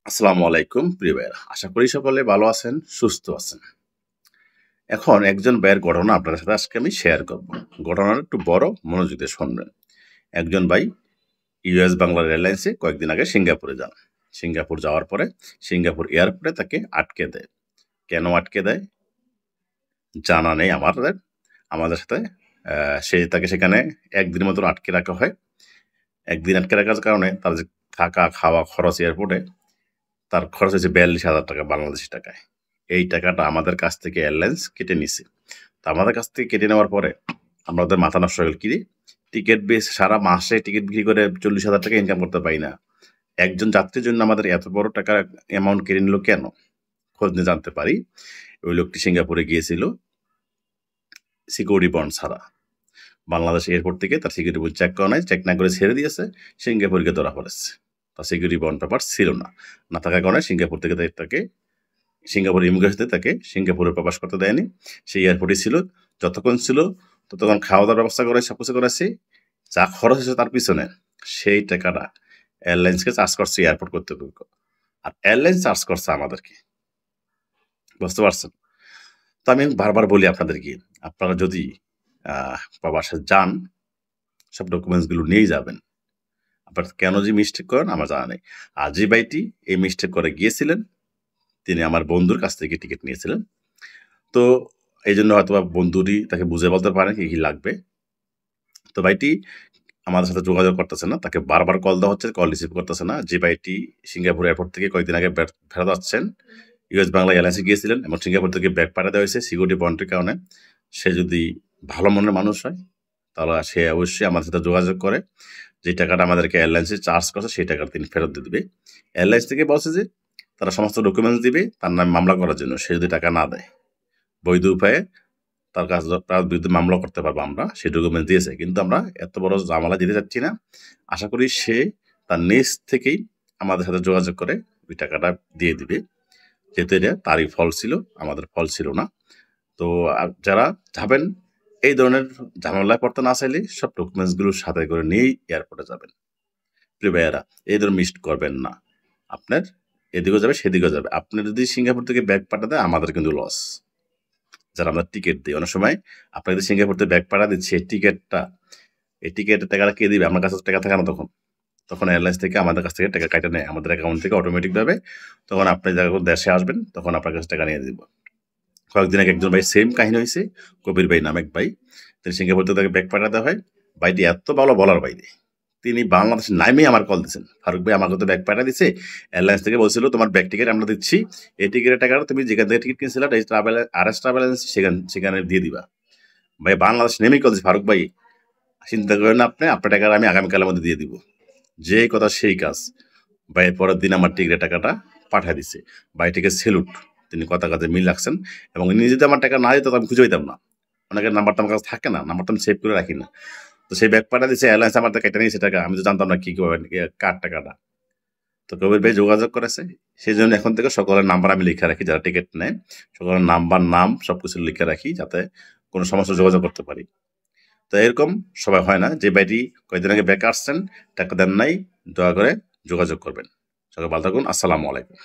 আসসালামু আলাইকুম প্রিয় ভাইয়েরা, আশা করি সকলে ভালো আছেন, সুস্থ আছেন। এখন একজন ভাইয়ের ঘটনা আপনাদের সাথে আজকে আমি শেয়ার করব। ঘটনাটা একটু বড়, মনোযোগ দিয়ে শুনবেন। একজন ভাই ইউএস বাংলা এয়ারলাইন্সে কয়েকদিন আগে সিঙ্গাপুরে যান। সিঙ্গাপুর যাওয়ার পরে সিঙ্গাপুর এয়ারপোর্টে তাকে আটকে দেয়। কেন আটকে দেয় জানা নেই আমাদের সাথে। তাকে সেখানে একদিনের মতন আটকে রাখা হয়। একদিন আটকে রাখার কারণে তার যে থাকা খাওয়া খরচ এয়ারপোর্টে, তার খরচ হয়েছে 42,000 টাকা বাংলাদেশি টাকায়। এই টাকাটা আমাদের কাছ থেকে এয়ারলাইন্স কেটে নিছে। তো আমাদের কাছ থেকে কেটে নেওয়ার পরে আমরা ওদের মাথা নষ্ট হয়ে গেল, কি টিকিট বেস সারা মাসে টিকিট বিক্রি করে 40,000 টাকা ইনকাম করতে পারি না, একজন যাত্রীর জন্য আমাদের এত বড় টাকার অ্যামাউন্ট কেটে নিল কেন? খোঁজ নিয়ে জানতে পারি ওই লোকটি সিঙ্গাপুরে গিয়েছিল সিকিউরিটি বন্ড ছাড়া। বাংলাদেশ এয়ারপোর্ট থেকে তার সিকিউরিটি বন্ড চেক করা নাই, চেক না করে ছেড়ে দিয়েছে, সিঙ্গাপুরকে ধরা পড়েছে। তার সিকিউরিটি বন্ড পেপার ছিল না থাকার কারণে সিঙ্গাপুর থেকে তাকে সিঙ্গাপুর ইমিগ্রেশনে তাকে সিঙ্গাপুরে প্রবেশ করতে দেয়নি। সেই এয়ারপোর্টে ছিল, যতক্ষণ ছিল ততক্ষণ খাওয়া দাওয়ার ব্যবস্থা করে সব কিছু করেছি। যা খরচ হয়েছে তার পিছনে সেই টাকাটা এয়ারলাইন্সকে চার্জ করছে এয়ারপোর্ট কর্তৃপক্ষ, আর এয়ারলাইন্স চার্জ করছে আমাদেরকে। বুঝতে পারছেন? তো আমি বারবার বলি আপনাদেরকে, আপনারা যদি প্রবাসে যান সব ডকুমেন্টসগুলো নিয়েই যাবেন। আপনার কেন যে মিস্টেক করেন আমার জানা নেই। আর যে ভাইটি এই মিস্টেক করে গিয়েছিলেন তিনি আমার বন্ধুর কাছ থেকে টিকিট নিয়েছিলেন। তো এই জন্য হয়তো বন্ধুরই তাকে বুঝে বলতে পারেন কি লাগবে। তো ভাইটি আমাদের সাথে যোগাযোগ করতেছে না, তাকে বারবার কল দেওয়া হচ্ছে, কল রিসিভ করতেছে না। যে ভাইটি সিঙ্গাপুর এয়ারপোর্ট থেকে কয়েকদিন আগে ফেরত আসছেন, ইউএস বাংলা এয়ারলাইন্সে গিয়েছিলেন এবং সিঙ্গাপুর থেকে ব্যাগ পাঠিয়ে দেওয়া হয়েছে সিকিউরিটি বন্ডের কারণে। সে যদি ভালো মনের মানুষ হয় তাহলে সে অবশ্যই আমাদের সাথে যোগাযোগ করে যে টাকাটা আমাদেরকে এয়ারলাইন্সে চার্জ করছে সেই টাকাটা তিনি ফেরত দিয়ে দেবে। এয়ারলাইন্স থেকে বলছে যে তারা সমস্ত ডকুমেন্টস দিবে তার নামে মামলা করার জন্য। সে যদি টাকা না দেয় বৈধ উপায়ে তার বিরুদ্ধে মামলা করতে পারবো আমরা, সেই ডকুমেন্ট দিয়েছে। কিন্তু আমরা এত বড় ঝামেলা দিতে চাচ্ছি না। আশা করি সে তার নিজ থেকেই আমাদের সাথে যোগাযোগ করে ওই টাকাটা দিয়ে দিবে, যেহেতু এটা তারই ফল ছিল, আমাদের ফল ছিল না। তো যারা যাবেন এই ধরনের ঝামেলায় পড়তে না চাইলে সব ডকুমেন্টসগুলো সাথে করে নিয়েই এয়ারপোর্টে যাবেন। প্রিয় ভাইয়েরা, এই ধরনের মিস করবেন না। আপনার এদিকেও যাবে সেদিকেও যাবে। আপনি যদি সিঙ্গাপুর থেকে ব্যাগ পাঠাতে আমাদের কিন্তু লস। যারা আমরা টিকিট দিই, অনেক সময় আপনাকে যদি সিঙ্গাপুর থেকে ব্যাগ পাঠা দিচ্ছে এই টিকিটের টাকাটা কে দিবে? আমার কাছে টাকা থাকে না তখন এয়ারলাইন্স থেকে আমাদের কাছ থেকে টাকা কাটা নেয় আমাদের অ্যাকাউন্ট থেকে অটোমেটিকভাবে। তখন আপনি যখন দেশে আসবেন তখন আপনার কাছে টাকা নিয়ে দিব। কয়েকদিন আগে একজন ভাই সেম কাহিনী হয়েছে, কবির ভাই নামে এক ভাই, তিনি সিঙ্গাপুর থেকে তাকে ব্যাগ পাঠাতে হয়। ভাইটি এত ভালো বলার বাইরে, তিনি বাংলাদেশের নামেই আমার কল দিচ্ছেন, ফারুক ভাই আমাকে তো ব্যাগ পাঠা দিচ্ছে, এয়ারলাইন্স থেকে বলছিল তোমার ব্যাগ টিকিট আমরা দিচ্ছি, এই টিকিটের টাকাটা তুমি যেখান থেকে টিকিট কিনছিলে এই ট্রাভেল এজেন্সি সেখানে দিয়ে দিবা। ভাই বাংলাদেশ নেমেই কল দিচ্ছে, ফারুক ভাই চিন্তা করেন না, আপনার টাকাটা আমি আগামীকালের মধ্যে দিয়ে দিব। যে কথা সেই কাজ। ভাই পরের দিন আমার টিকিটের টাকাটা পাঠিয়ে দিচ্ছে। ভাইটিকে সেলুট, তিনি কথা কাজে মিল রাখছেন এবং ইনি যদি আমার টাকা না দিত আমি খুঁজে পাইতাম না। অনেকের নাম্বারটা আমার কাছে থাকে না, নাম্বারটা আমি সেভ করে রাখি না। তো সেই ব্যাগ পাঠিয়ে দিচ্ছে এয়ারলাইন্স, আমার কেটে নিয়েছে টাকা, আমি তো জানতাম না কি করবেন কার টাকাটা। তো কবির ভাই যোগাযোগ করেছে, সেই জন্য এখন থেকে সকলের নাম্বার আমি লিখে রাখি, যারা টিকিট নেয় সকলের নাম্বার নাম সবকিছু লিখে রাখি যাতে কোনো সমস্যা যোগাযোগ করতে পারি। তো এরকম সবাই হয় না। যে ভাইটি কয়েকদিন আগে ব্যাগ আসছেন টাকা দেন নাই, দয়া করে যোগাযোগ করবেন। সবাই ভালো থাকুন। আসসালামু আলাইকুম।